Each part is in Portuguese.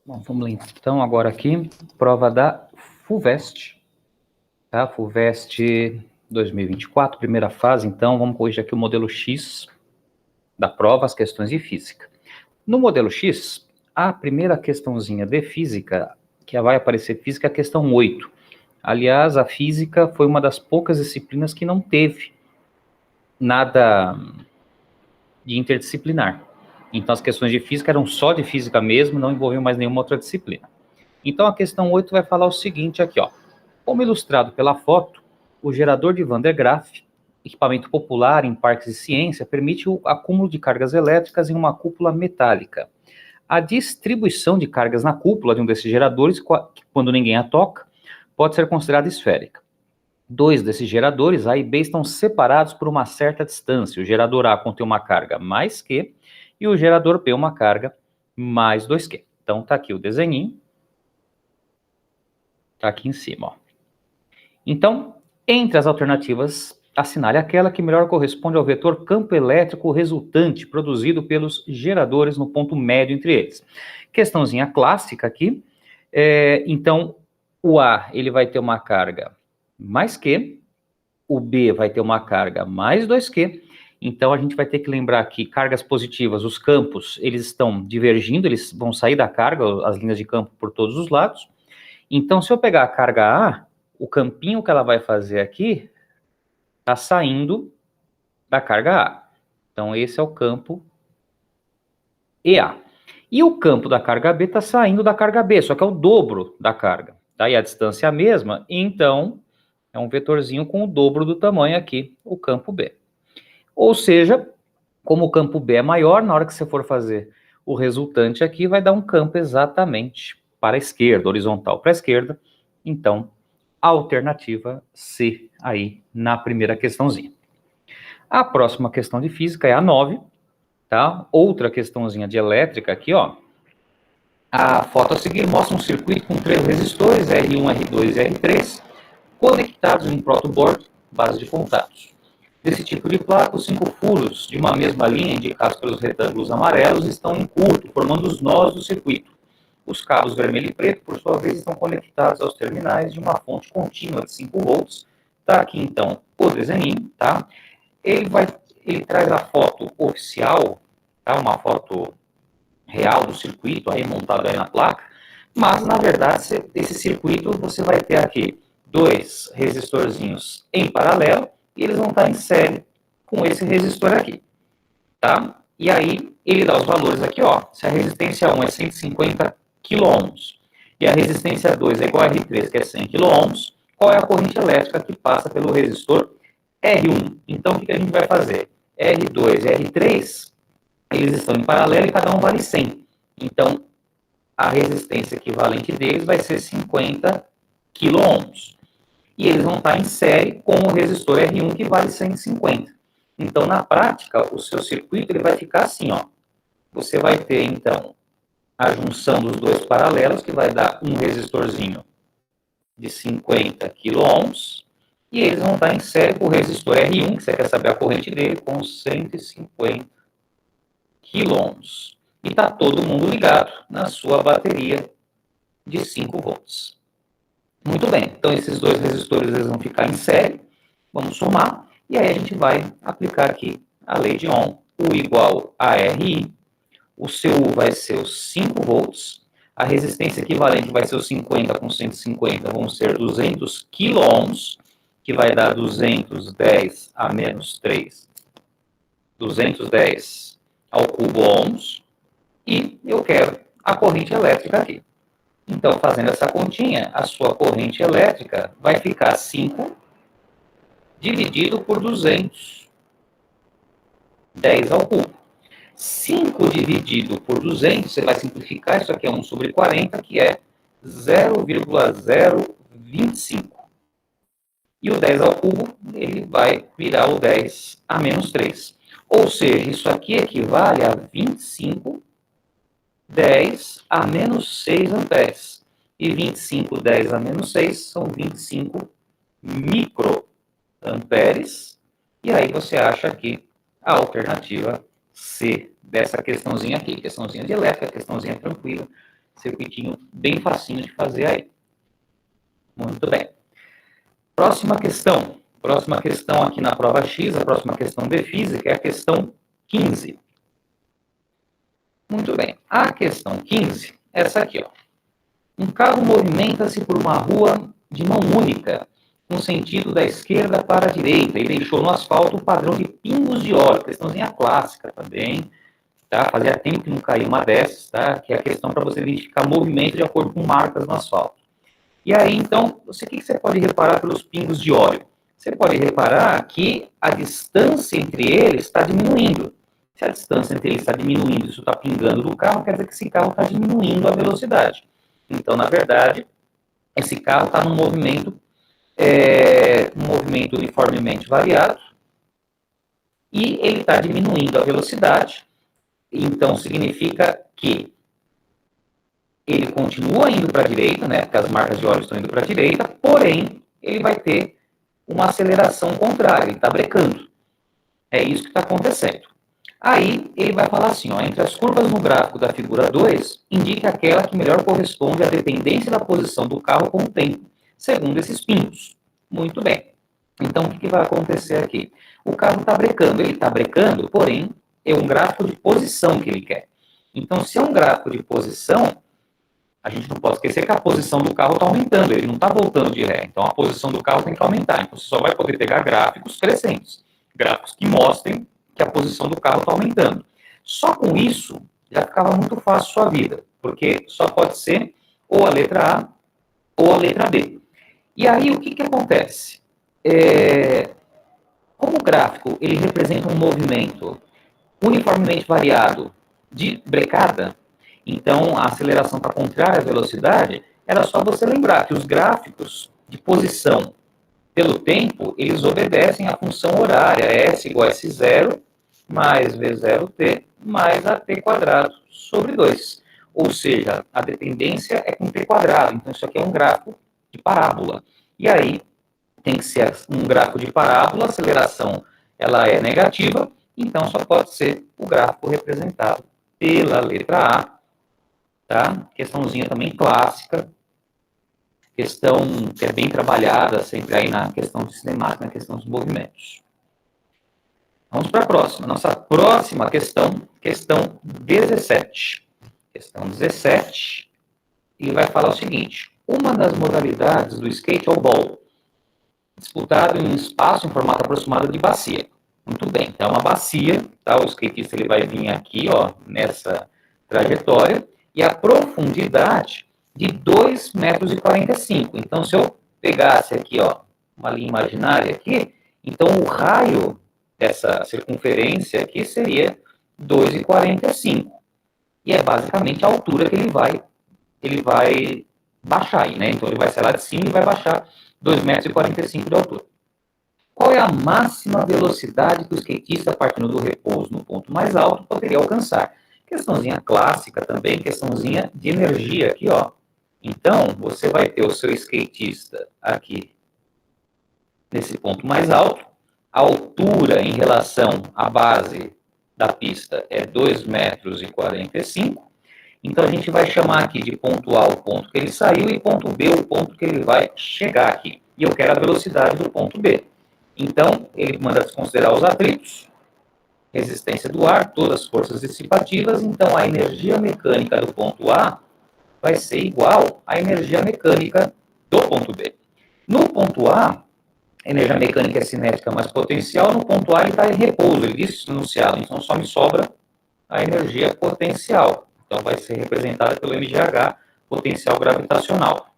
Bom, vamos lá então agora aqui, prova da FUVEST, tá? FUVEST 2024, primeira fase, então vamos corrigir aqui o modelo X da prova, as questões de física. No modelo X, a primeira questãozinha de física, que vai aparecer física, é a questão 8. Aliás, a física foi uma das poucas disciplinas que não teve nada de interdisciplinar. Então as questões de física eram só de física mesmo, não envolviam mais nenhuma outra disciplina. Então, a questão 8 vai falar o seguinte aqui, ó. Como ilustrado pela foto, o gerador de Van de Graaff, equipamento popular em parques de ciência, permite o acúmulo de cargas elétricas em uma cúpula metálica. A distribuição de cargas na cúpula de um desses geradores, quando ninguém a toca, pode ser considerada esférica. Dois desses geradores, A e B, estão separados por uma certa distância. O gerador A contém uma carga mais Q e o gerador B uma carga mais 2Q. Então, tá aqui o desenho. Está aqui em cima, ó. Então, entre as alternativas, assinale aquela que melhor corresponde ao vetor campo elétrico resultante produzido pelos geradores no ponto médio entre eles. Questãozinha clássica aqui. Então, o A ele vai ter uma carga mais Q, o B vai ter uma carga mais 2Q. Então, a gente vai ter que lembrar que cargas positivas, os campos, eles estão divergindo, eles vão sair da carga, as linhas de campo por todos os lados. Então, se eu pegar a carga A, o campinho que ela vai fazer aqui está saindo da carga A. Então, esse é o campo EA. E o campo da carga B está saindo da carga B, só que é o dobro da carga. Tá? E a distância é a mesma, então é um vetorzinho com o dobro do tamanho aqui, o campo B. Ou seja, como o campo B é maior, na hora que você for fazer o resultante aqui, vai dar um campo exatamente para a esquerda, horizontal para a esquerda. Então, alternativa C aí na primeira questãozinha. A próxima questão de física é a 9, tá? Outra questãozinha de elétrica aqui, ó. A foto a seguir mostra um circuito com 3 resistores, R1, R2 e R3, conectados em um protoboard, base de contatos. Desse tipo de placa, os 5 furos de uma mesma linha, indicados pelos retângulos amarelos, estão em curto, formando os nós do circuito. Os cabos vermelho e preto, por sua vez, estão conectados aos terminais de uma fonte contínua de 5 volts. Tá aqui, então, o desenho, tá? Ele traz a foto oficial, tá? Uma foto real do circuito, aí montado aí na placa, mas, na verdade, esse circuito, você vai ter aqui 2 resistorzinhos em paralelo, e eles vão estar em série com esse resistor aqui, tá? E aí, ele dá os valores aqui, ó. Se a resistência 1 é 150 kΩ e a resistência 2 é igual a R3, que é 100 kΩ, qual é a corrente elétrica que passa pelo resistor R1? Então, o que a gente vai fazer? R2 e R3, eles estão em paralelo e cada um vale 100. Então, a resistência equivalente deles vai ser 50 kΩ. E eles vão estar em série com o resistor R1, que vale 150. Então, na prática, o seu circuito ele vai ficar assim, ó. Você vai ter, então, a junção dos dois paralelos, que vai dar um resistorzinho de 50 kΩ, e eles vão estar em série com o resistor R1, que você quer saber a corrente dele, com 150 kΩ. E está todo mundo ligado na sua bateria de 5 volts. Muito bem, então esses dois resistores eles vão ficar em série, vamos somar, e aí a gente vai aplicar aqui a lei de Ohm, U igual a RI, o seu U vai ser os 5 volts, a resistência equivalente vai ser os 50 com 150, vão ser 200 quiloohms, que vai dar 210 a menos 3, 210 ao cubo ohms, e eu quero a corrente elétrica aqui. Então, fazendo essa continha, a sua corrente elétrica vai ficar 5 dividido por 200, 10 ao cubo. 5 dividido por 200, você vai simplificar, isso aqui é 1 sobre 40, que é 0,025. E o 10 ao cubo, ele vai virar o 10 a menos 3. Ou seja, isso aqui equivale a 25, 10 a menos 6 amperes. E 25, 10 a menos 6 são 25 microamperes. E aí você acha aqui a alternativa C dessa questãozinha aqui. Questãozinha de elétrica, questãozinha tranquila, Circuitinho bem facinho de fazer aí. Muito bem. Próxima questão. Próxima questão aqui na prova X, a próxima questão de física é a questão 15. Muito bem. A questão 15 é essa aqui, ó. Um carro movimenta-se por uma rua de mão única, no sentido da esquerda para a direita, e deixou no asfalto o padrão de pingos de óleo, questãozinha clássica também, tá? Fazia tempo que não caiu uma dessas, tá? Que é a questão para você identificar movimento de acordo com marcas no asfalto. E aí, então, o que você pode reparar pelos pingos de óleo? Você pode reparar que a distância entre eles está diminuindo. Se a distância entre eles está diminuindo, isso está pingando do carro, quer dizer que esse carro está diminuindo a velocidade. Então, na verdade, esse carro está num movimento uniformemente variado, e ele está diminuindo a velocidade. Então, significa que ele continua indo para a direita, né, porque as marcas de óleo estão indo para a direita, porém, ele vai ter uma aceleração contrária, ele está brecando. É isso que está acontecendo. Aí, ele vai falar assim, ó, entre as curvas no gráfico da figura 2, indique aquela que melhor corresponde à dependência da posição do carro com o tempo, segundo esses pingos. Muito bem. Então, o que vai acontecer aqui? O carro está brecando, ele está brecando, porém, é um gráfico de posição que ele quer. Então, se é um gráfico de posição, a gente não pode esquecer que a posição do carro está aumentando, ele não está voltando de ré. Então, a posição do carro tem que aumentar. Então, você só vai poder pegar gráficos crescentes, gráficos que mostrem que a posição do carro está aumentando. Só com isso, já ficava muito fácil a sua vida, porque só pode ser ou a letra A ou a letra B. E aí, o que acontece? Como o gráfico ele representa um movimento uniformemente variado de brecada, então a aceleração está contrária à velocidade, era só você lembrar que os gráficos de posição pelo tempo, eles obedecem à função horária, S igual a S0 mais V0t mais AT quadrado sobre 2. Ou seja, a dependência é com t quadrado, então isso aqui é um gráfico de parábola. E aí, tem que ser um gráfico de parábola, a aceleração ela é negativa, então só pode ser o gráfico representado pela letra A, tá? Questãozinha também clássica, questão que é bem trabalhada sempre aí na questão de cinemática, na questão dos movimentos. Vamos para a próxima. Nossa próxima questão, questão 17. Questão 17, ele vai falar o seguinte: uma das modalidades do skate é o bowl, disputado em um espaço em formato aproximado de bacia. Muito bem, então é uma bacia, tá? O skatista ele vai vir aqui, ó, nessa trajetória, e a profundidade de 2,45 m. Então, se eu pegasse aqui, ó, uma linha imaginária aqui, então o raio dessa circunferência aqui seria 2,45 m. E é basicamente a altura que ele vai baixar aí, né? Então ele vai sair lá de cima e vai baixar 2,45 m de altura. Qual é a máxima velocidade que o skatista, partindo do repouso no ponto mais alto, poderia alcançar? Questãozinha clássica também, questãozinha de energia aqui, ó. Então, você vai ter o seu skatista aqui, nesse ponto mais alto. A altura em relação à base da pista é 2,45 m. Então, a gente vai chamar aqui de ponto A o ponto que ele saiu e ponto B o ponto que ele vai chegar aqui. E eu quero a velocidade do ponto B. Então, ele manda desconsiderar os atritos, resistência do ar, todas as forças dissipativas. Então, a energia mecânica do ponto A vai ser igual à energia mecânica do ponto B. No ponto A, a energia mecânica é cinética mais potencial. No ponto A, ele está em repouso, ele dissociado. Então, só me sobra a energia potencial. Então, vai ser representada pelo mgh, potencial gravitacional.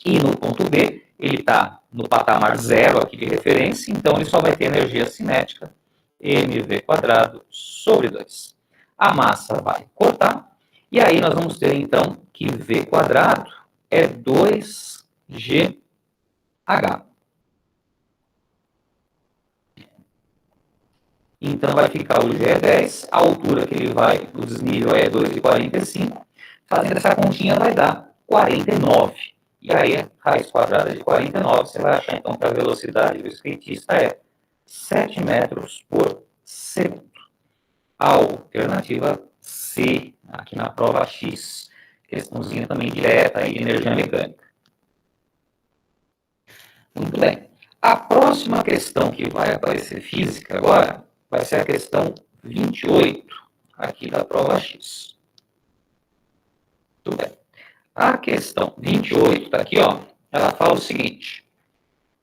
E no ponto B, ele está no patamar zero aqui de referência, então ele só vai ter energia cinética, mv² sobre 2. A massa vai cortar, e aí nós vamos ter então que v² é 2gh. Então vai ficar o G é 10, a altura que ele vai, o desnível é 2,45, fazendo essa continha vai dar 49. E aí, raiz quadrada de 49, você vai achar então que a velocidade do skatista é 7 metros por segundo. A alternativa C, aqui na prova X. questãozinha também direta aí de energia mecânica. Muito bem. A próxima questão que vai aparecer física agora vai ser a questão 28, aqui da prova X. Muito bem. A questão 28 está aqui, ó. Ela fala o seguinte: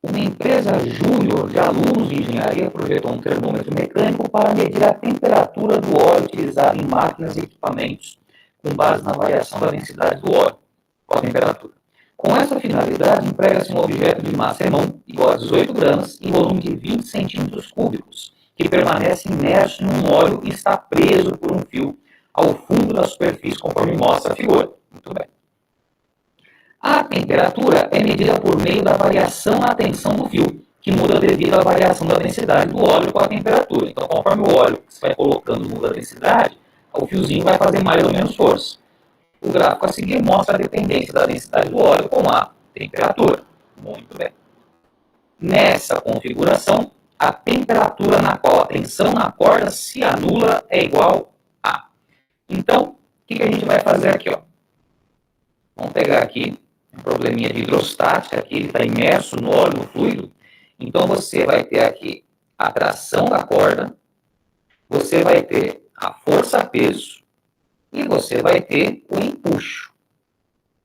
uma empresa júnior de alunos de engenharia projetou um termômetro mecânico para medir a temperatura do óleo utilizado em máquinas e equipamentos, com base na variação da densidade do óleo, com a temperatura. Com essa finalidade, emprega-se um objeto de massa irmão, igual a 18 gramas, em volume de 20 centímetros cúbicos, que permanece imerso em um óleo e está preso por um fio ao fundo da superfície, conforme mostra a figura. Muito bem. A temperatura é medida por meio da variação na tensão do fio, que muda devido à variação da densidade do óleo com a temperatura. Então, conforme o óleo que você vai colocando muda a densidade, o fiozinho vai fazer mais ou menos força. O gráfico a seguir mostra a dependência da densidade do óleo com a temperatura. Muito bem. Nessa configuração, a temperatura na qual a tensão na corda se anula é igual a. Então, o que a gente vai fazer aqui? Ó? Vamos pegar aqui um probleminha de hidrostática, aqui ele está imerso no óleo, no fluido. Então, você vai ter aqui a tração da corda, você vai ter a força-peso e você vai ter o empuxo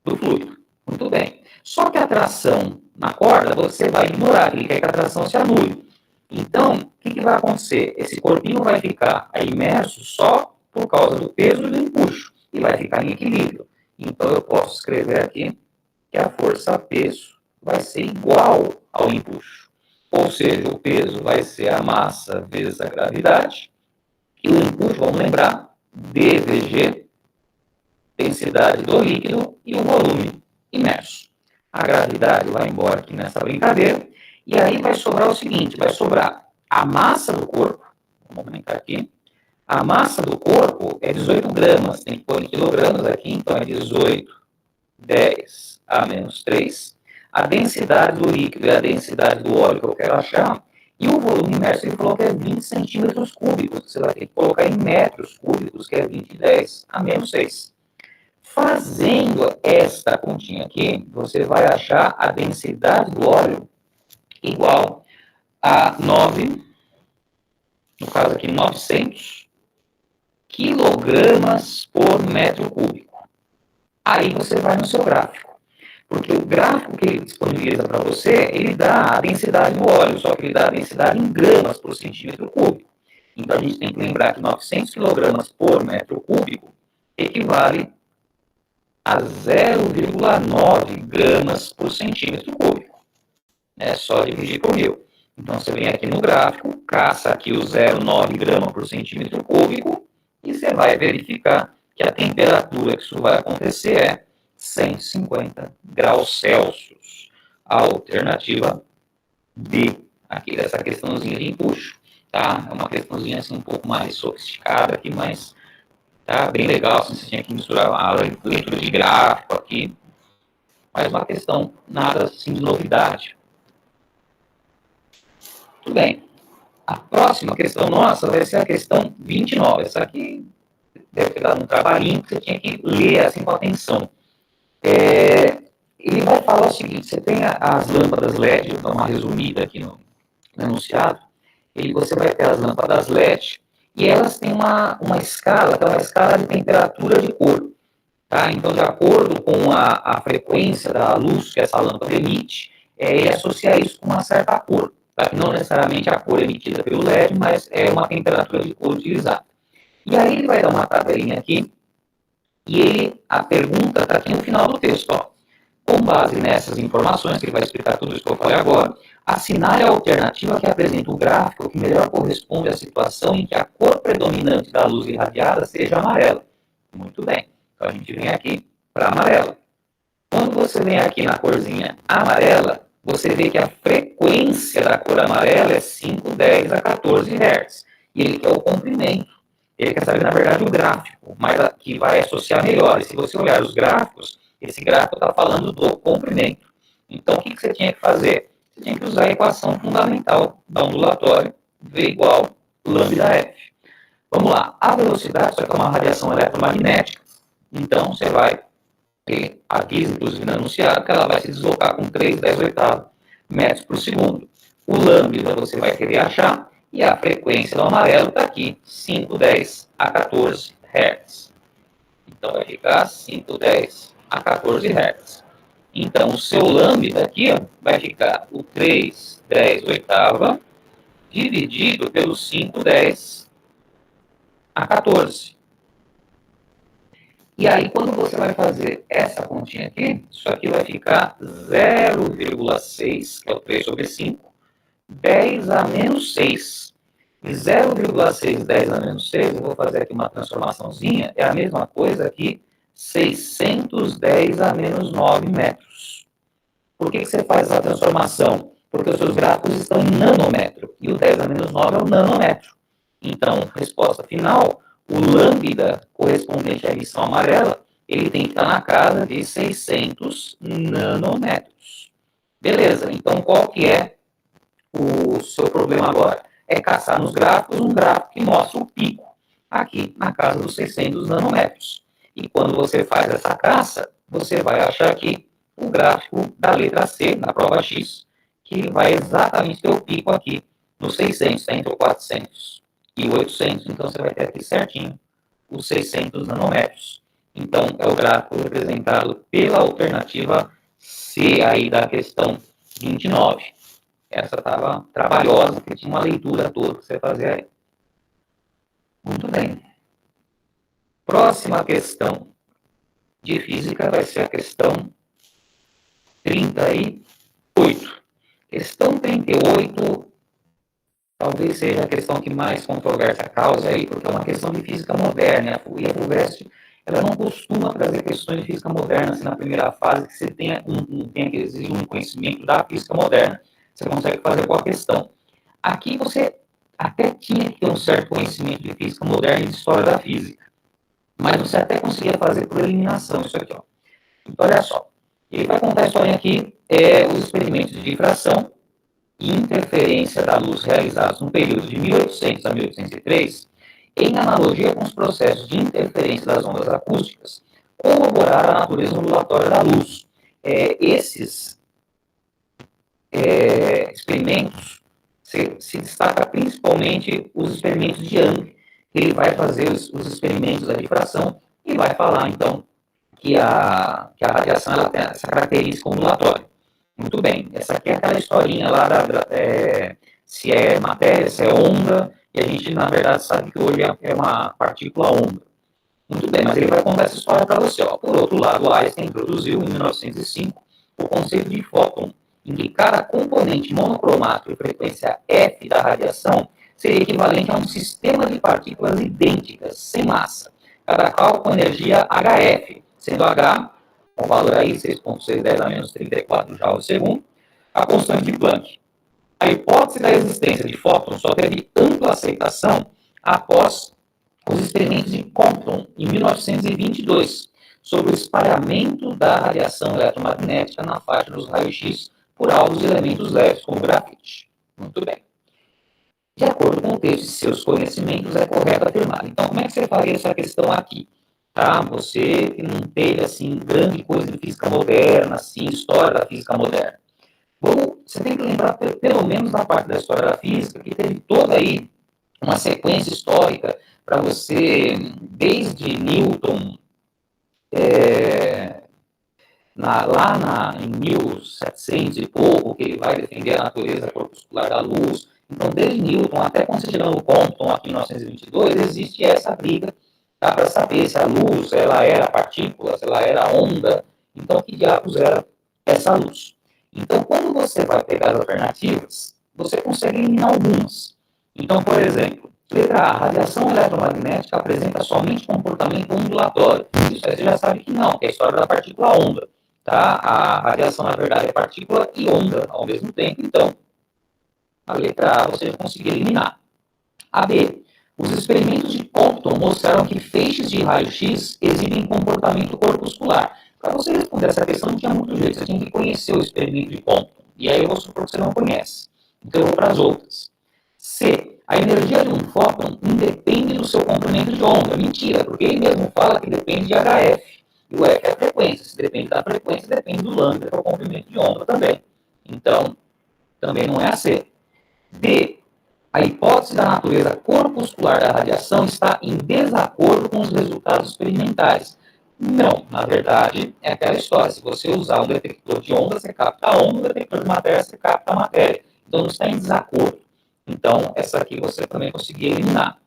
do fluido. Muito bem. Só que a tração na corda, você vai ignorar, ele quer que a tração se anule. Então, o que vai acontecer? Esse corpinho vai ficar imerso só por causa do peso e do empuxo, e vai ficar em equilíbrio. Então, eu posso escrever aqui que a força-peso vai ser igual ao empuxo. Ou seja, o peso vai ser a massa vezes a gravidade, e o empuxo, vamos lembrar, dVg, densidade do líquido, e o volume imerso. A gravidade vai embora aqui nessa brincadeira, e aí vai sobrar o seguinte, vai sobrar a massa do corpo, vamos aumentar aqui, a massa do corpo é 18 gramas, tem que pôr em quilogramas aqui, então é 18, 10 a menos 3. A densidade do líquido é a densidade do óleo que eu quero achar, e o volume imerso ele falou que é 20 centímetros cúbicos, você vai ter que colocar em metros cúbicos, que é 20, 10 a menos 6. Fazendo esta continha aqui, você vai achar a densidade do óleo igual a 9, no caso aqui 900 quilogramas por metro cúbico. Aí você vai no seu gráfico, porque o gráfico que ele disponibiliza para você, ele dá a densidade do óleo, só que ele dá a densidade em gramas por centímetro cúbico. Então a gente tem que lembrar que 900 quilogramas por metro cúbico equivale a 0,9 gramas por centímetro cúbico. É só dividir por 1000. Então, você vem aqui no gráfico, caça aqui o 0,9 gramas por centímetro cúbico e você vai verificar que a temperatura que isso vai acontecer é 150 graus Celsius. A alternativa B, aqui dessa questãozinha de empuxo, tá? É uma questãozinha assim um pouco mais sofisticada aqui, mas tá bem legal, assim, você tinha que misturar a leitura de gráfico aqui, mas uma questão nada assim de novidade. Tudo bem. A próxima questão nossa vai ser a questão 29. Essa aqui deve ter dado um trabalhinho que você tinha que ler assim com atenção. Ele vai falar o seguinte, você tem as lâmpadas LED, vou dar uma resumida aqui no enunciado, você vai ter as lâmpadas LED, e elas têm uma escala, que é uma escala de temperatura de cor. Tá? Então, de acordo com a frequência da luz que essa lâmpada emite, ele associa isso com uma certa cor. Tá? Não necessariamente a cor emitida pelo LED, mas é uma temperatura de cor utilizada. E aí ele vai dar uma tabelinha aqui, e a pergunta está aqui no final do texto. Ó. Com base nessas informações, que ele vai explicar tudo isso que eu falei agora, assinale a alternativa que apresenta o gráfico que melhor corresponde à situação em que a cor predominante da luz irradiada seja amarela. Muito bem. Então, a gente vem aqui para amarela. Quando você vem aqui na corzinha amarela, você vê que a frequência da cor amarela é 5, 10 a 14 Hz. E ele quer o comprimento. Ele quer saber, na verdade, o gráfico, mas que vai associar melhor. E se você olhar os gráficos, esse gráfico está falando do comprimento. Então, o que você tinha que fazer? Você tinha que usar a equação fundamental da ondulatória, V igual lambda F. Vamos lá. A velocidade, isso aqui é uma radiação eletromagnética. Então, você vai que avisa, inclusive, no anunciado, que ela vai se deslocar com 3,10 metros por segundo. O lambda você vai querer achar, e a frequência do amarelo está aqui, 5,10 a 14 Hz. Então, vai ficar 5,10 a 14 Hz. Então, o seu lambda aqui, ó, vai ficar o 3,10 dividido pelo 5,10 a 14. E aí, quando você vai fazer essa continha aqui, isso aqui vai ficar 0,6, que é o 3 sobre 5, 10 a menos 6. E 0,6, 10 a menos 6, eu vou fazer aqui uma transformaçãozinha, é a mesma coisa que 610 a menos 9 metros. Por que você faz essa transformação? Porque os seus gráficos estão em nanômetro, e o 10 a menos 9 é o nanômetro. Então, resposta final, o lambda correspondente à emissão amarela, ele tem que estar na casa de 600 nanômetros. Beleza, então qual que é o seu problema agora? É caçar nos gráficos um gráfico que mostra o pico, aqui na casa dos 600 nanômetros. E quando você faz essa caça, você vai achar aqui o gráfico da letra C, na prova X, que vai exatamente ter o pico aqui, nos 600, entre o 400 e 800, então você vai ter aqui certinho os 600 nanômetros. Então, é o gráfico representado pela alternativa C aí da questão 29. Essa estava trabalhosa, porque tinha uma leitura toda que você fazia aí. Muito bem. Próxima questão de física vai ser a questão 38. Questão 38 talvez seja a questão que mais controvérsia causa aí, porque é uma questão de física moderna. E a FUVEST, ela não costuma trazer questões de física moderna assim, na primeira fase, que você tenha que exigir um conhecimento da física moderna. Você consegue fazer qual questão. Aqui você até tinha que ter um certo conhecimento de física moderna e de história da física, mas você até conseguia fazer por eliminação isso aqui, ó. Então, olha só, ele vai contar a história aqui, os experimentos de difração e interferência da luz realizados no período de 1800 a 1803, em analogia com os processos de interferência das ondas acústicas, corroborar a natureza ondulatória da luz. Esses experimentos se destaca principalmente os experimentos de Young. Ele vai fazer os experimentos da difração e vai falar, então, que a radiação ela tem essa característica ondulatória. Muito bem, essa aqui é aquela historinha lá se é matéria, se é onda, e a gente, na verdade, sabe que hoje é uma partícula onda. Muito bem, mas ele vai contar essa história para você. Ó. Por outro lado, Einstein introduziu, em 1905, o conceito de fóton, em que cada componente monocromático e frequência F da radiação seria equivalente a um sistema de partículas idênticas, sem massa, cada qual com energia HF, sendo H, com valor aí 6,610 a menos 34 joules por segundo, a constante de Planck. A hipótese da existência de fótons só teve ampla aceitação após os experimentos de Compton, em 1922, sobre o espalhamento da radiação eletromagnética na faixa dos raios-x por alvos de elementos leves, como grafite. Muito bem. De acordo com o texto de seus conhecimentos, é correto afirmar. Então, como é que você faria essa questão aqui? Tá? Você que não teve, assim, grande coisa de física moderna, assim, história da física moderna. Você tem que lembrar, pelo menos na parte da história da física, que teve toda aí uma sequência histórica para você, desde Newton, em 1700 e pouco, que ele vai defender a natureza corpuscular da luz. Então, desde Newton até quando você chega no Compton, aqui em 1922, existe essa briga para saber se a luz ela era partícula, se ela era onda. Então, que diabos era essa luz? Então, quando você vai pegar as alternativas, você consegue eliminar algumas. Então, por exemplo, letra A, a radiação eletromagnética apresenta somente comportamento ondulatório. Isso aí você já sabe que não, que é a história da partícula onda. Tá? A radiação, na verdade, é partícula e onda ao mesmo tempo. Então, a letra A você já conseguiu eliminar. A B, os experimentos de Compton mostraram que feixes de raio-x exibem comportamento corpuscular. Para você responder essa questão, não tinha muito jeito, você tinha que conhecer o experimento de Compton. E aí eu vou supor que você não conhece. Então eu vou para as outras. C, a energia de um fóton independe do seu comprimento de onda. Mentira, porque ele mesmo fala que depende de HF. E o F é a frequência. Se depende da frequência, depende do lambda, que é o comprimento de onda também. Então, também não é a C. D. A hipótese da natureza corpuscular da radiação está em desacordo com os resultados experimentais. Não, na verdade, é aquela história. Se você usar um detector de onda, você capta a onda, um detector de matéria, você capta a matéria. Então, não está em desacordo. Então, essa aqui você também conseguiu eliminar.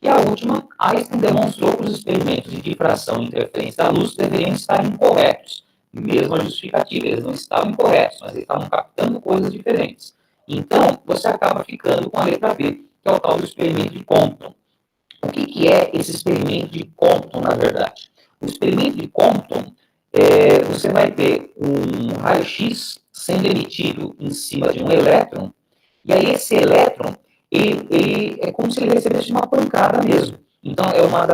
E a última, Einstein demonstrou que os experimentos de difração e interferência da luz deveriam estar incorretos. Mesma justificativa, eles não estavam incorretos, mas eles estavam captando coisas diferentes. Então, você acaba ficando com a letra B, que é o tal do experimento de Compton. O que é esse experimento de Compton, na verdade? O experimento de Compton, você vai ter um raio-x sendo emitido em cima de um elétron, e aí esse elétron, ele é como se ele recebesse uma pancada mesmo. Então, é uma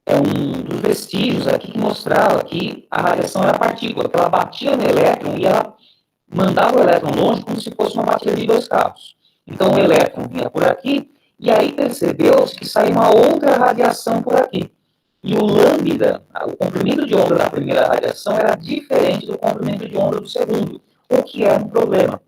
é um dos vestígios aqui que mostrava que a radiação era partícula, que ela batia no elétron e ela mandava o elétron longe como se fosse uma batida de dois carros. Então o elétron vinha por aqui e aí percebeu-se que saiu uma outra radiação por aqui. E o lambda, o comprimento de onda da primeira radiação era diferente do comprimento de onda do segundo, o que é um problema,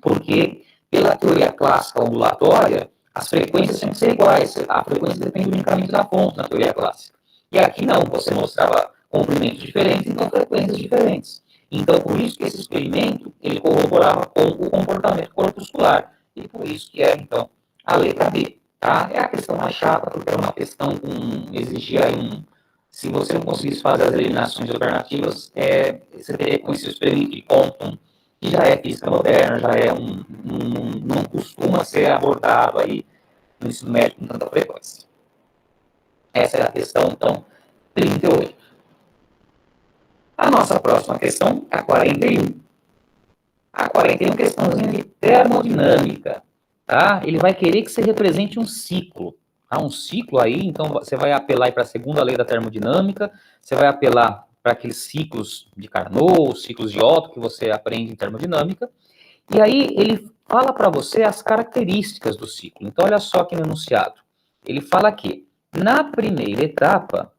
porque pela teoria clássica ondulatória, as frequências têm que ser iguais, a frequência depende unicamente da fonte na teoria clássica. E aqui não, você mostrava comprimentos diferentes, então frequências diferentes. Então, por isso que esse experimento, ele corroborava com o comportamento corpuscular. E por isso que é, então, a letra B. Tá? É a questão mais chata, porque é uma questão com, exigia um... Se você não conseguisse fazer as eliminações alternativas, você teria que conhecer o experimento de Compton, que já é física moderna, já é não costuma ser abordado aí no ensino médio com tanta frequência. Essa é a questão, então, 38. A nossa próxima questão, a 41. A 41 é questãozinha de termodinâmica, tá? Ele vai querer que você represente um ciclo, tá? Um ciclo aí, então você vai apelar para a segunda lei da termodinâmica, você vai apelar para aqueles ciclos de Carnot, ciclos de Otto que você aprende em termodinâmica, e aí ele fala para você as características do ciclo. Então olha só aqui no enunciado. Ele fala que na primeira etapa,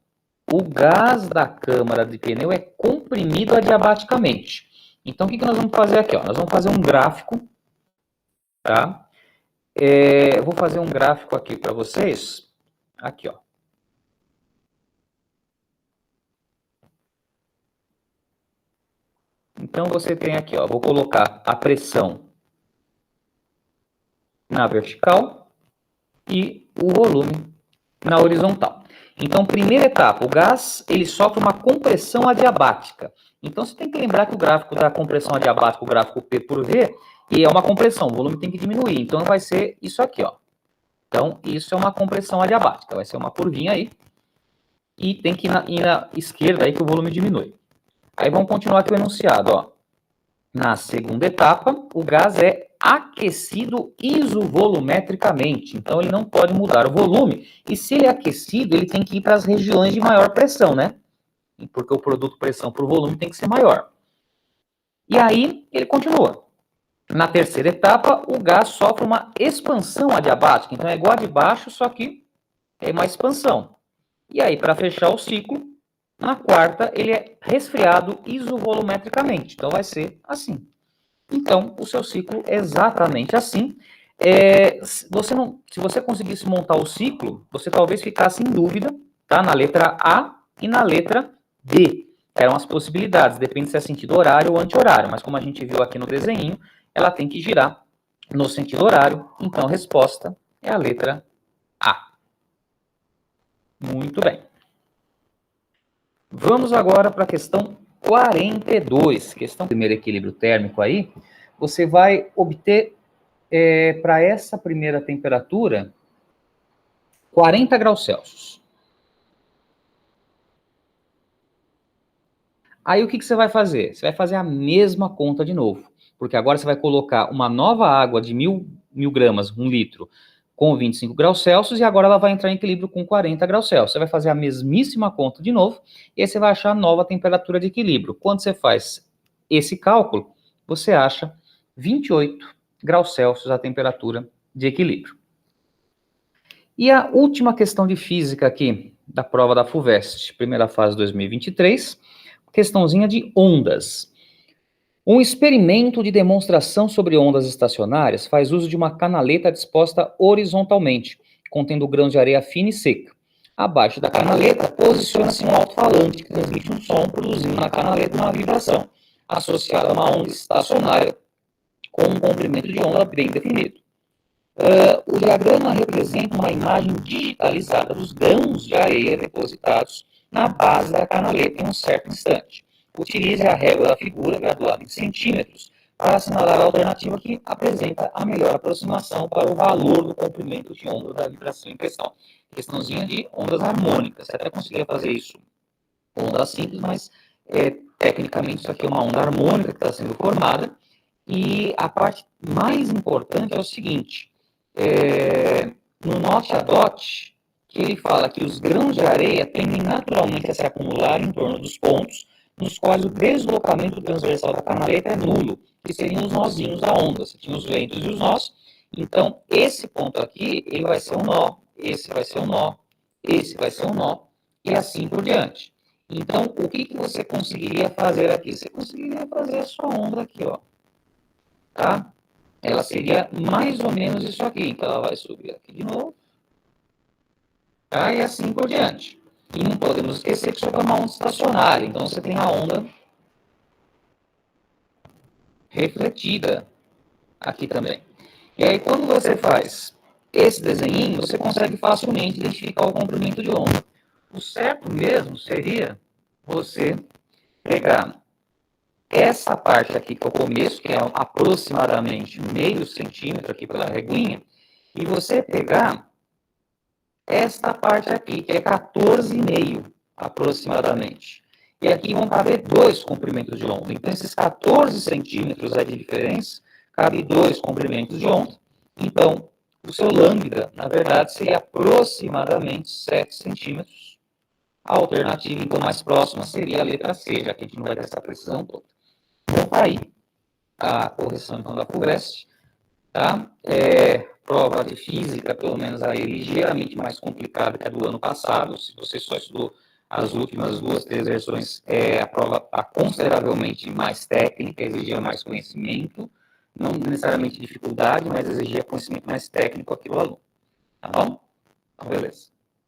o gás da câmara de pneu é comprimido adiabaticamente. Então, o que nós vamos fazer aqui? Ó? Nós vamos fazer um gráfico, tá? Eu vou fazer um gráfico aqui para vocês. Aqui, ó. Então, você tem aqui, ó. Vou colocar a pressão na vertical e o volume na horizontal. Então, primeira etapa, o gás ele sofre uma compressão adiabática. Então, você tem que lembrar que o gráfico da compressão adiabática, o gráfico P por V, é uma compressão, o volume tem que diminuir. Então, vai ser isso aqui, ó. Então, isso é uma compressão adiabática, vai ser uma curvinha aí. E tem que ir na esquerda aí que o volume diminui. Aí vamos continuar aqui o enunciado, ó. Na segunda etapa, o gás é aquecido isovolumetricamente. Então, ele não pode mudar o volume. E se ele é aquecido, ele tem que ir para as regiões de maior pressão, né? Porque o produto pressão por volume tem que ser maior. E aí, ele continua. Na terceira etapa, o gás sofre uma expansão adiabática. Então, é igual a de baixo, só que é uma expansão. E aí, para fechar o ciclo, na quarta, ele é resfriado isovolumetricamente. Então, vai ser assim. Então, o seu ciclo é exatamente assim. Se você conseguisse montar o ciclo, você talvez ficasse em dúvida, tá? Na letra A e na letra B. Eram as possibilidades, depende se é sentido horário ou anti-horário. Mas como a gente viu aqui no desenho, ela tem que girar no sentido horário. Então, a resposta é a letra A. Muito bem. Vamos agora para a questão 42. Questão do primeiro equilíbrio térmico aí. Você vai obter, para essa primeira temperatura, 40 graus Celsius. Aí o que você vai fazer? Você vai fazer a mesma conta de novo. Porque agora você vai colocar uma nova água de 1.000 gramas, 1 litro, com 25 graus Celsius, e agora ela vai entrar em equilíbrio com 40 graus Celsius. Você vai fazer a mesmíssima conta de novo, e aí você vai achar a nova temperatura de equilíbrio. Quando você faz esse cálculo, você acha 28 graus Celsius a temperatura de equilíbrio. E a última questão de física aqui, da prova da FUVEST, primeira fase 2023, questãozinha de ondas. Um experimento de demonstração sobre ondas estacionárias faz uso de uma canaleta disposta horizontalmente, contendo grãos de areia fina e seca. Abaixo da canaleta, posiciona-se um alto-falante que transmite um som, produzindo na canaleta uma vibração, associada a uma onda estacionária com um comprimento de onda bem definido. O diagrama representa uma imagem digitalizada dos grãos de areia depositados na base da canaleta em um certo instante. Utilize a régua da figura, graduada em centímetros, para assinalar a alternativa que apresenta a melhor aproximação para o valor do comprimento de onda da vibração em questão. Questãozinha de ondas harmônicas. Você até conseguia fazer isso com onda simples, mas tecnicamente isso aqui é uma onda harmônica que está sendo formada. E a parte mais importante é o seguinte: no Note a Dot, que ele fala que os grãos de areia tendem naturalmente a se acumular em torno dos pontos nos quais o deslocamento transversal da canaleta é nulo, que seriam os nozinhos da onda. Você tinha os ventos e os nós. Então, esse ponto aqui, ele vai ser um nó, esse vai ser um nó, esse vai ser um nó, e assim por diante. Então, o que você conseguiria fazer aqui? Você conseguiria fazer a sua onda aqui, ó. Tá? Ela seria mais ou menos isso aqui. Então, ela vai subir aqui de novo. Tá? E assim por diante. E não podemos esquecer que isso é uma onda estacionária. Então, você tem a onda refletida aqui também. E aí, quando você faz esse desenho, você consegue facilmente identificar o comprimento de onda. O certo mesmo seria você pegar essa parte aqui que é o começo, que é aproximadamente meio centímetro aqui pela reguinha, e você pegar esta parte aqui, que é 14,5 aproximadamente. E aqui vão caber dois comprimentos de onda. Então, esses 14 centímetros aí de diferença, cabe dois comprimentos de onda. Então, o seu lambda, na verdade, seria aproximadamente 7 centímetros. A alternativa, então, mais próxima seria a letra C, já que a gente não vai ter essa precisão toda. Então, tá aí a correção então, da FUVEST. Tá? Prova de física, pelo menos aí, ligeiramente mais complicada que a do ano passado. Se você só estudou as últimas 2, 3 versões, a prova está consideravelmente mais técnica, exigia mais conhecimento, não necessariamente dificuldade, mas exigia conhecimento mais técnico aqui do aluno. Tá bom? Então, beleza.